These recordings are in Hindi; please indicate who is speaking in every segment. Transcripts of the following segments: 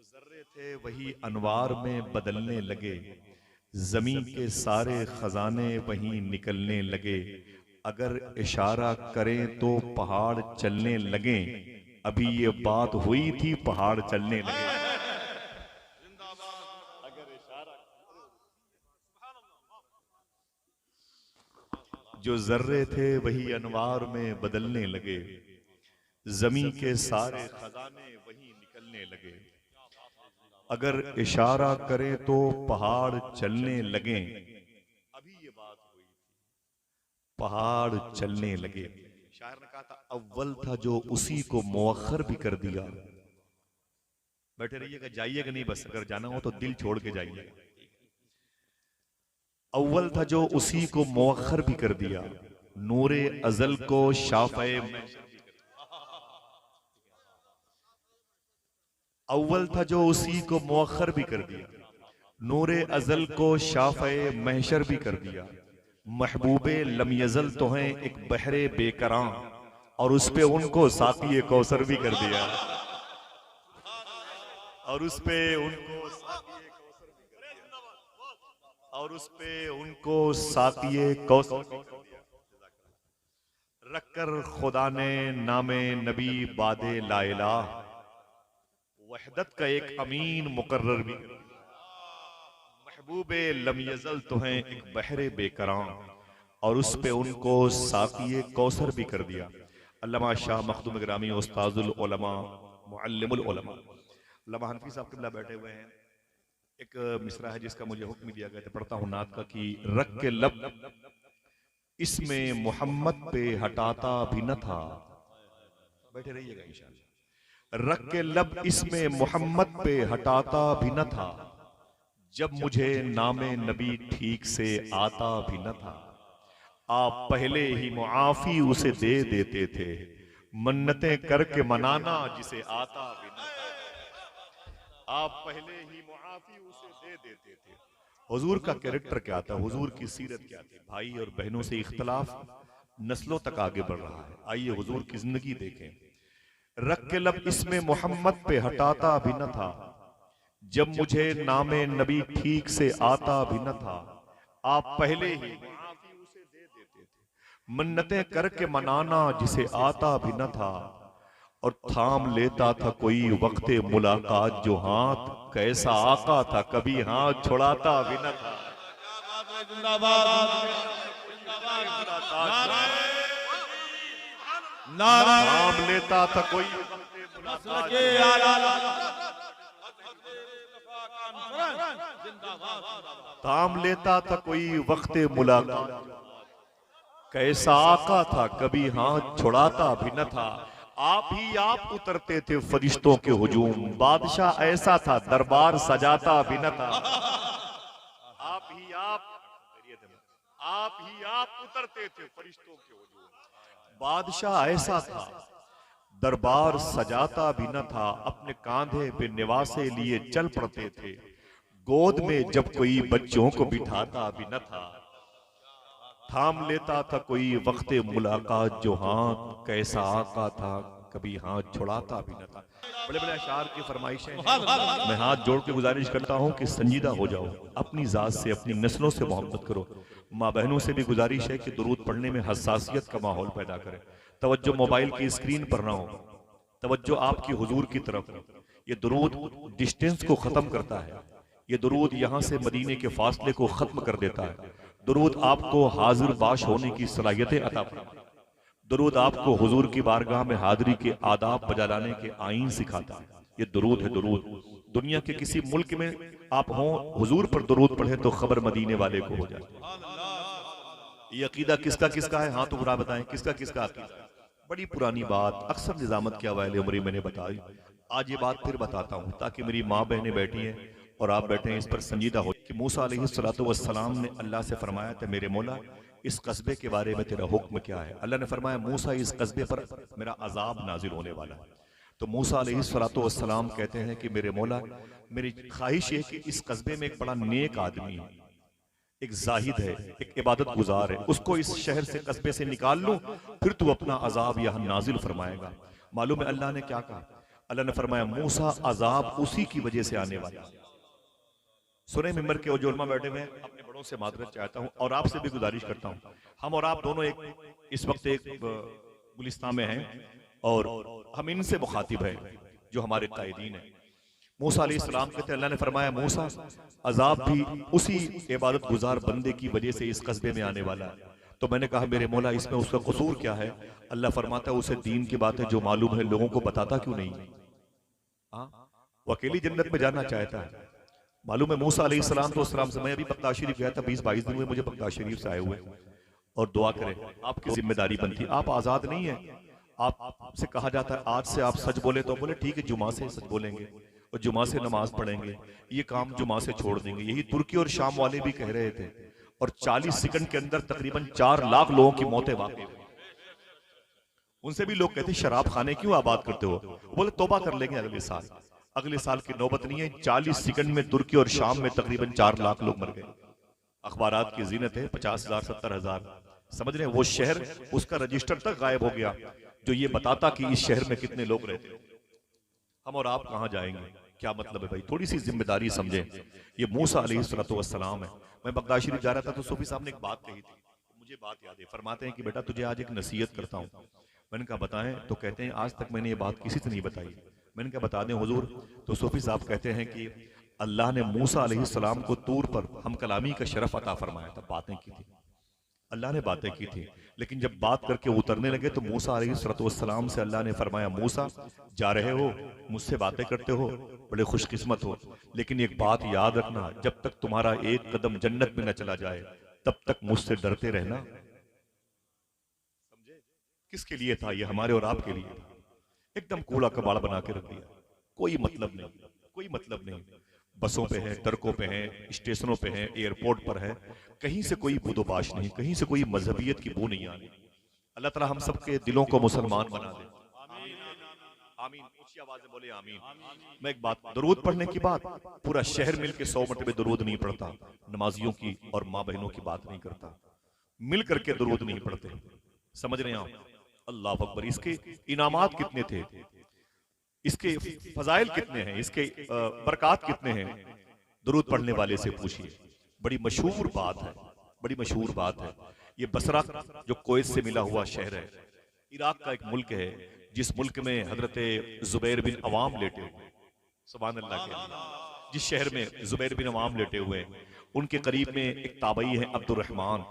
Speaker 1: जर्रे थे वही अनवार में बदलने लगे, जमीन के सारे खजाने वहीं निकलने लगे। अगर इशारा करें तो पहाड़ चलने लगे, अभी ये बात हुई थी पहाड़ चलने लगे। अगर इशारा, जो जर्रे थे वही अनवार में बदलने लगे, जमीन के सारे खजाने वहीं निकलने लगे। अगर इशारा करें तो पहाड़ चलने लगे, अभी ये बात हुई थी पहाड़ चलने लगे। शायर ने कहा था अव्वल था जो उसी को मुअख्खर भी कर दिया। बैठे रहिएगा, जाइएगा नहीं, बस अगर जाना हो तो दिल छोड़ के जाइए। अव्वल था जो उसी को मुअख्खर भी कर दिया, नूरे अजल को शाफ़े अव्वल था जो उसी को मुअख्खर भी कर दिया, नूरे अजल को शाफ़े महशर भी कर दिया। महबूबे लम यज़ल तो हैं एक बहरे बेकरां, और उस पे उनको साक़िए कौसर भी कर दिया। और उस पे उनको साक़िए कौसर भी कर दिया। और उस पे उनको साक़िए कौसर भी कर दिया। रखकर खुदा ने नामे नबी बादे ला इलाह, वहदत का एक अमीन मुकर्रर भी। महबूबे लम यज़ल तो हैं एक बहरे बेकरां, और उस पे उनको साक़िए कौसर भी कर दिया। अल्लामा शाह मखदूम गिरामी उस्ताजुल उलमा मुअल्लिमुल उलमा अल्लामा हनफी साहब किबला बैठे हुए हैं। एक मिसरा है जिसका मुझे हुक्म दिया गया था, पढ़ता हूँ नात का कि रख के लब इसमें मोहम्मद पे हटाता भी न था। बैठे रहिएगा इंशाअल्लाह। रख के लब इसमें मोहम्मद पे हटाता भी न था, जब मुझे नामे नबी ठीक से आता भी न था। आप पहले ही मुआफी उसे दे देते थे, मन्नतें करके मनाना जिसे आता भी न था। आप पहले ही मुआफी उसे दे देते थे। हुजूर का कैरेक्टर क्या था, हुजूर की सीरत क्या थी। भाई और बहनों से इख्तलाफ नस्लों तक आगे बढ़ रहा है। आइए हुजूर की जिंदगी देखें। रख के लब इसमें मोहम्मद पे हटाता भी न था, जब मुझे नामे नबी ठीक से आता भी न था। आप पहले ही मुआफी उसे दे देते थे, मन्नतें करके मनाना जिसे आता भी न था। और थाम लेता था कोई वक्ते मुलाकात जो हाथ, कैसा आका था कभी हाथ छुड़ाता भी न था। थाम लेता था कोई वक्ते मुलाकात, थाम लेता था कोई वक्ते मुलाकात, कैसा आका था कभी हाथ छुड़ाता भी न था। आप ही आप उतरते थे फरिश्तों के हुजूम, बादशाह ऐसा था दरबार सजाता भी न था। आप ही आप उतरते थे फरिश्तों के हुजूम, बादशाह ऐसा था दरबार सजाता भी न था। अपने कांधे पे निवासे लिए चल पड़ते थे, गोद में जब कोई बच्चों को बिठाता भी न था। थाम लेता था कोई वक्ते मुलाकात जो हाथ, कैसा आका था कभी हाथ छुड़ाता भी न था। बड़े बड़े अशार की फरमाइशें हैं। मैं हाथ जोड़ के गुजारिश करता हूँ कि संजीदा हो जाओ, अपनी जात से अपनी नस्लों से मोहब्बत करो। माँ बहनों से भी गुजारिश है कि दुरूद पढ़ने में हसासियत का माहौल पैदा करें। तवज्जो मोबाइल की स्क्रीन पर ना हो, तवज्जो आपकी हुजूर की तरफ हो। ये दुरूद डिस्टेंस को खत्म करता है, ये दुरूद यहाँ से मदीने के फासले को खत्म कर देता है। दुरूद आपको हाजिर बाश होने की सलाहियतें अता फरमाता है। दुरूद आपको हुजूर की बारगाह में हाजिरी के आदाब बजा लाने के आईन सिखाता है। ये दुरूद है दुरूद। दुनिया के किसी मुल्क में आप हों, हुजूर पर दुरूद पढ़े तो खबर मदीने वाले को हो जाए। ये अकीदा किसका किसका है, हाथ उठा बताएं किसका किसका अकीदा है। बड़ी पुरानी बात, अक्सर निजामत के अवाइल उम्री मैंने बताई, आज ये बात फिर बताता हूँ ताकि मेरी माँ बहनें बैठी हैं और आप बैठे हैं, इस पर संजीदा हो कि मूसा अलैहिस्सलातु वस्सलाम ने अल्लाह से फरमाया था, मेरे मौला इस कस्बे के बारे में तेरा हुक्म क्या है। अल्लाह ने फरमाया, मूसा इस कस्बे पर मेरा अजाब नाजिल होने वाला है। तो मूसा अलैहिस्सलातु वस्सलाम कहते हैं कि मेरे मौला, मेरी ख्वाहिश है कि इस कस्बे में एक बड़ा नेक आदमी है, एक जाहिद है, एक इबादत गुजार है, उसको इस शहर से कस्बे से निकाल लूं, फिर तू अपना अजाब यहाँ नाजिल फरमाएगा। मालूम है अल्लाह ने क्या कहा? अल्लाह ने फरमाया मूसा अजाब उसी की वजह से आने वाला। सुने मिंबर के जो उलमा बैठे हुए हैं, अपने बड़ों से मादरत चाहता हूं और आपसे भी गुजारिश करता हूं, हम और आप दोनों इस वक्त एक गुलिस्तान में हैं और हम इनसे मुखातिब हैं जो हमारे कायदीन हैं। मूसा अलैहिस्सलाम कहते हैं अल्लाह ने फरमाया मूसा अजाब भी उसी इबादत गुजार बंदे की वजह से इस कस्बे में आने वाला है। तो मैंने कहा मेरे मौला इसमें उसका कसूर क्या है? अल्लाह फरमाता है उसे दीन की बात है जो मालूम है लोगों को बताता क्यों नहीं? हाँ, वो अकेली जन्नत में जाना चाहता है। मालूम है मूसा अलैहिस्सलाम तो सलाम से, मैं अभी बगदाद शरीफ गया था, 20-22 दिन हुए मुझे बगदाद शरीफ से आए हुए, और दुआ करें आपकी जिम्मेदारी बनती, आप आजाद नहीं है। आपसे कहा जाता है आज से आप सच बोले तो बोले ठीक है जुमा से सच बोलेंगे और जुमा से नमाज पढ़ेंगे, ये काम जुमा से छोड़ देंगे। यही तुर्की और शाम वाले भी कह रहे थे और 40 सेकंड के अंदर तकरीबन 4 लाख लोगों की मौतें वाकई हुई। उनसे भी लोग कहते शराब खाने क्यों आबाद करते हो? बोले तौबा कर लेंगे अगले साल। अगले साल की नौबत नहीं है, 40 सेकंड में तुर्की और शाम में तकरीबन 4 लाख लोग मर गए। अखबारात की जीनत है 50,000 70,000, समझ रहे हैं? वो शहर उसका रजिस्टर तक गायब हो गया जो ये बताता कि इस शहर में कितने लोग रहते। हम और आप कहां जाएंगे? क्या मतलब है भाई? थोड़ी सी जिम्मेदारी समझे। ये मूसा अलैहिस्सलाम है। मैं बगदाद शरीफ जा रहा था तो सूफी साहब ने एक बात कही थी, मुझे बात याद है। फरमाते हैं कि बेटा तुझे आज एक नसीहत करता हूँ। मैंने कहा बताएं, तो कहते हैं आज तक मैंने ये बात किसी से नहीं बताई। मैंने कहा बता दें हुजूर। तो सूफी साहब कहते हैं कि अल्लाह ने मूसा अलैहिस्सलाम को तूर पर हम कलामी का शरफ अता फरमाया था, बातें की थी, अल्लाह ने बातें की थी। लेकिन जब बात करके उतरने लगे तो मूसा अलैहिस्सलाम से अल्लाह ने फरमाया मूसा जा रहे हो, मुझसे बातें करते हो, बड़े खुशकिस्मत हो, लेकिन एक बात याद रखना, जब तक तुम्हारा एक कदम जन्नत में न चला जाए तब तक मुझसे डरते रहना। समझे? किसके लिए था ये? हमारे और आपके लिए था। एकदम कूड़ा कबाड़ बना के रख दिया, कोई मतलब नहीं, कोई मतलब नहीं। बसों पे है, ट्रकों पे है, स्टेशनों पे है, एयरपोर्ट पर है, कहीं से कोई बुदोबाश नहीं, कहीं से कोई मजहबियत की बू नहीं आनी। अल्लाह ताला हम सबके दिलों को मुसलमान बना दे। आमीन, ऊंची आवाज में बोले आमीन। मैं एक बात, दरूद पढ़ने की बात पूरा शहर मिलके 100 मरतबे दरूद नहीं पढ़ता, नमाजियों की और माँ बहनों की बात नहीं करता, मिल करके दरूद नहीं पढ़ते। समझ रहे हैं आप? अल्लाह अकबर। इसके इनामात कितने थे, इसके फजाइल कितने हैं, इसके बरकत कितने हैं, दरूद पढ़ने वाले से पूछिए। बड़ी मशहूर बात है, बड़ी मशहूर बात है। ये बसरा जो कुवैत से मिला हुआ शहर है, इराक का एक मुल्क है, जिस मुल्क में हजरत जुबैर बिन अवाम लेटे हुए, सुभान अल्लाह के लिए, जिस शहर में जुबैर बिन अवाम लेटे हुए, उनके करीब में एक ताबई है अब्दुर्रहमान,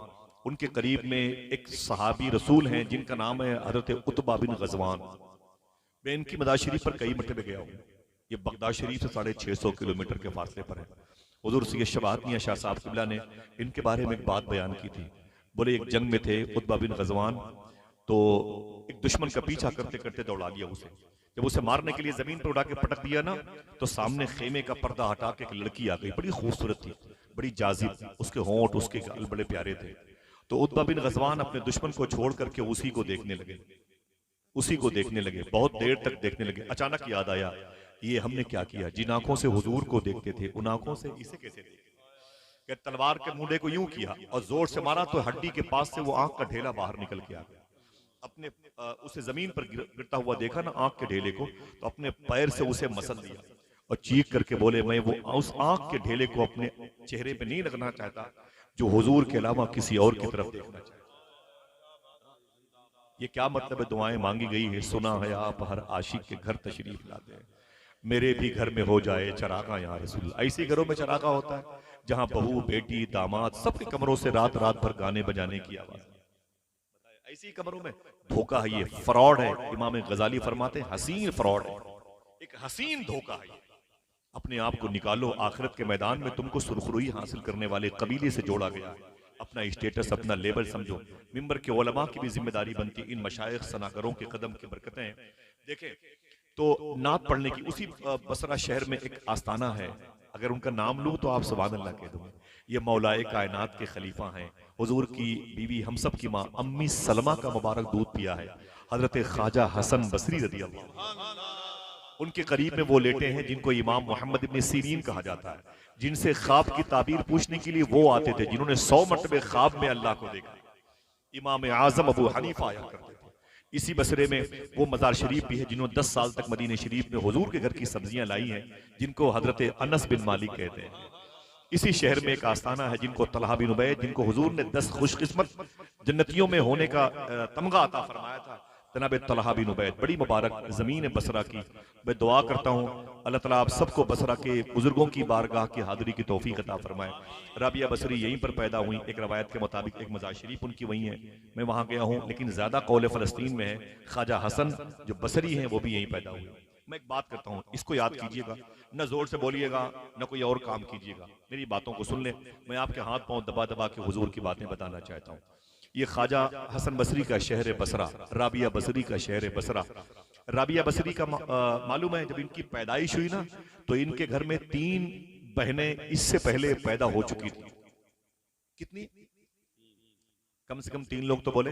Speaker 1: उनके करीब में एक सहाबी रसूल हैं जिनका नाम है हजरत उतबा बिन गजवान। मैं इनकी मदार शरीफ पर कई मरतबे गया हूँ। ये बगदाद शरीफ से 650 किलोमीटर के फासले पर है। हुजूर सैयद शबात मियां शाह साहब किबला ने इनके बारे में एक बात बयान की थी। बोले एक जंग में थे उतबा बिन गजवान, तो एक दुश्मन का पीछा करते करते दौड़ा लिया उसे। जब उसे मारने के लिए जमीन पर उड़ा के पटक दिया ना, तो सामने खेमे का पर्दा हटा के एक लड़की आ गई, बड़ी खूबसूरत थी, बड़ी जाजिब, उसके होंठ उसके गाल बड़े प्यारे थे। तो उतबा बिन गजवान अपने दुश्मन को छोड़ करके उसी को देखने लगे, उसी को देखने लगे, बहुत देर तक देखने लगे। अचानक याद आया ये हमने क्या किया, जिन आंखों से हुजूर को देखते थे उन आंखों से इसे कैसे देखे? तलवार के मुंडे को यूं किया और जोर से मारा तो हड्डी के पास से वो आंख का ढेला बाहर निकल के आ गया। अपने उसे जमीन पर गिरता हुआ देखा ना आंख के ढेले को, तो अपने पैर से उसे मसल दिया और चीख करके बोले मैं वो उस आंख के ढेले को अपने चेहरे पे नहीं रखना चाहता जो हुजूर के अलावा किसी और की तरफ देखना चाहता। ये क्या मतलब है? दुआएं मांगी गई है, सुना है आप हर आशिक के घर तशरीफ लाते हैं, मेरे भी घर में हो जाए चरागा या रसूल। ऐसे घरों में चरागा होता है जहां बहू बेटी दामाद सबके कमरों से रात रात भर गाने बजाने की आवाज। ऐसी कमरों में धोखा है, ये फ्रॉड है। इमाम गजाली फरमाते हैं हसीन फ्रॉड है, एक हसीन धोखा है। अपने आप को निकालो, आखिरत के मैदान में तुमको सुरखरुई हासिल करने वाले कबीले से जोड़ा गया है। अपना स्टेटस, अपना लेवल समझो। मिंबर के उलमा की भी जिम्मेदारी बनती, इन मशाइख सनाकरों के कदम की बरकतें देखें। तो नात पढ़ने की उसी बसरा शहर में एक आस्थाना है, अगर उनका नाम लूं तो आप सुभान अल्लाह कह दोगे। ये मौलाए कायनात के खलीफा हैं, हुजूर की बीवी हम सब की माँ अम्मी सलमा का मुबारक दूध पिया है हजरत ख्वाजा हसन बसरी रदी अल्लाह। उनके करीब में वो लेटे हैं जिनको इमाम मोहम्मद इब्न सीरीन कहा जाता है, जिनसे ख्वाब की ताबीर पूछने के लिए वो आते थे, जिन्होंने 100 मरतबे ख्वाब में अल्लाह को देखा। इमाम आजम अबू हनीफा आया करते थे, इसी बसरे में वो मज़ार शरीफ भी है जिन्होंने 10 साल तक मदीने शरीफ में हुजूर के घर की सब्जियां लाई हैं, जिनको हजरत अनस बिन मालिक कहते हैं। इसी शहर में एक आस्थाना है जिनको तलहा बिन उबैद, जिनको हुजूर ने 10 खुशकिस्मत जन्नतियों में होने का तमगा अता फरमाया था। जनाब तलहा बिन उबैद, बड़ी मुबारक ज़मीन है बसरा की। मैं दुआ करता हूँ अल्लाह ताला आप सबको बसरा के बुजुर्गों की बारगाह की हाजिरी की तौफीक अता फरमाए। राबिया बसरी यहीं पर पैदा हुई, एक रवायत के मुताबिक एक मज़ार शरीफ उनकी वहीं है। मैं वहाँ गया हूँ, लेकिन ज़्यादा कौल फ़लस्तीन में है। ख्वाजा हसन जो बसरी हैं वो भी यहीं पैदा हुए। मैं एक बात करता हूँ, इसको याद कीजिएगा, न जोर से बोलिएगा न कोई और काम कीजिएगा, मेरी बातों को सुन ले। मैं आपके हाथ पांव दबा दबा के हुजूर की बातें बताना चाहता हूँ। ये ख्वाजा हसन बसरी का शहर है बसरा, राबिया बसरी का शहर है बसरा। राबिया बसरी का मालूम है, जब इनकी पैदाइश हुई ना तो इनके घर में 3 बहनें इससे पहले पैदा हो चुकी थी। कितनी? कम से कम 3 लोग तो बोले।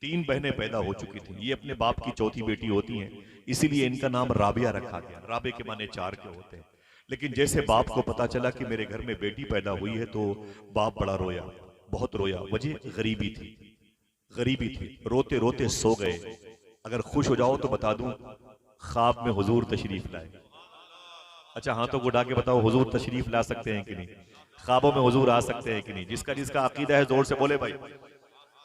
Speaker 1: 3 बहनें पैदा हो चुकी थी। ये अपने बाप की चौथी बेटी होती हैं, इसीलिए इनका नाम राबिया रखा गया। राबे के माने 4 के होते हैं। लेकिन जैसे बाप को पता चला कि मेरे घर में बेटी पैदा हुई है तो बाप बड़ा रोया, बहुत रोया। वजह गरीबी थी, गरीबी थी। रोते रोते सो गए। अगर खुश हो जाओ तो बता दूं, ख्वाब में हुजूर तशरीफ लाए। अच्छा हाथों को उठा के बताओ, हुजूर तशरीफ ला सकते हैं कि नहीं? ख्वाबों में हुजूर आ सकते हैं कि नहीं? जिसका जिसका अकीदा है जोर से बोले भाई।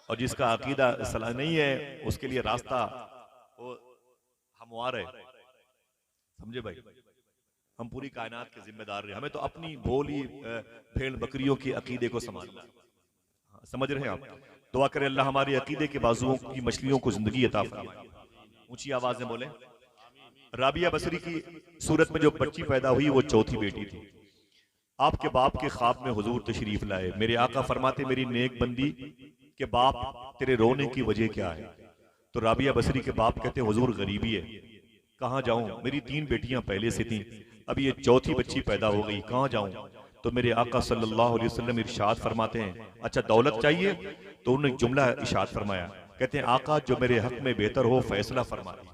Speaker 1: और जिसका अकीदा सलाह नहीं है उसके लिए रास्ता वो हमवार है, समझे भाई? हम पूरी कायनात के जिम्मेदार रहे, हमें तो अपनी भोली भेड़ बकरियों के अकीदे को संभालना है। समझ रहे हैं आप? दुआ करें अल्लाह हमारे अकीदे के बाजुओं की मछलियों को जिंदगी अता फरमाए। ऊंची आवाज में बोले। राबिया बसरी की सूरत में जो बच्ची पैदा हुई वो चौथी बेटी थी। आपके बाप के ख्वाब में हुजूर तशरीफ लाए। मेरे आका फरमाते, मेरी नेक बंदी के बाप तेरे रोने की वजह क्या है? तो राबिया बसरी के बाप कहते, हुजूर गरीबी है। कहाँ जाऊं, मेरी 3 बेटियां पहले से थी, अब ये चौथी बच्ची पैदा हो गई, कहाँ जाऊं? तो मेरे आका सल्लल्लाहु अलैहि वसल्लम इरशाद फरमाते हैं, अच्छा दौलत चाहिए? तो उन्होंने जुमला इरशाद फरमाया, कहते हैं आका जो मेरे हक में बेहतर हो फैसला फरमा दी।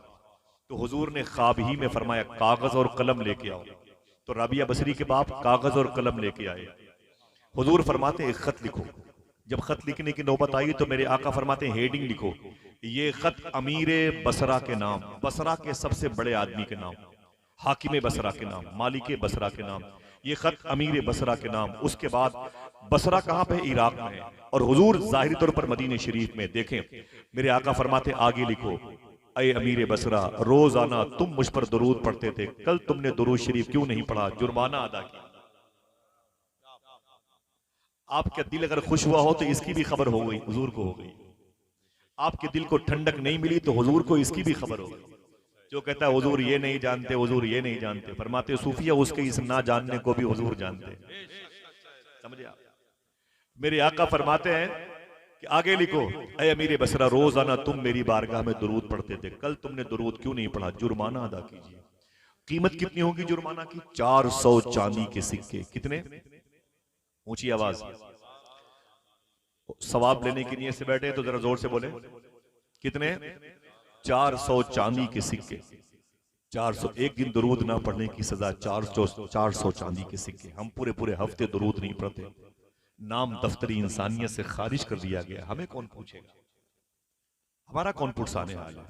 Speaker 1: तो हुजूर ने ख्वाब ही में फरमाया, कागज और कलम लेके आओ। तो राबिया बसरी के बाप कागज और कलम लेके आए। हुजूर फरमाते एक खत लिखो। जब खत लिखने की नौबत आई तो मेरे आका फरमाते हेडिंग लिखो, ये खत अमीरे बसरा के नाम, बसरा के सबसे बड़े आदमी के नाम, हाकिम बसरा के नाम, मालिक बसरा के नाम, ये खत अमीर बसरा के नाम। उसके बाद बसरा कहाँ पे? इराक में है। और हुजूर जाहिरी तौर पर मदीने शरीफ में। देखें मेरे आका फरमाते आगे लिखो, अय अमीर बसरा, रोजाना तुम मुझ पर दुरूद पढ़ते थे, कल तुमने दुरूद शरीफ क्यों नहीं पढ़ा? जुर्माना अदा किया। आपका दिल अगर खुश हुआ हो तो इसकी भी खबर हो गई, हुजूर को हो गई। आपके दिल को ठंडक नहीं मिली तो हुजूर को इसकी भी खबर हो गई। जो कहता है हुजूर ये नहीं जानते, हुजूर ये नहीं जानते, फरमाते सूफिया उसके इस ना जानने को भी हुजूर जानते। समझे आप? मेरे आका फरमाते हैं कि आगे लिखो, ऐ अमीर बसरा, रोजाना तुम मेरी बारगाह में दुरूद पढ़ते थे, कल तुमने दुरूद क्यों नहीं पढ़ा? जुर्माना अदा कीजिए। कीमत कितनी होगी जुर्माना की? 400 चांदी के सिक्के। कितने? ऊंची आवाज। सवाब लेने की नीयत से बैठे तो जरा जोर से बोले। कितने? 400 चांदी के सिक्के। 400। एक दिन दुरूद ना पढ़ने की सजा 400 चांदी के सिक्के। हम पूरे पूरे हफ्ते दुरूद नहीं पढ़ते, नाम दफ्तरी इंसानियत से खारिज कर दिया गया। हमें कौन पूछेगा? हमारा कौन पुरसाने हाल है?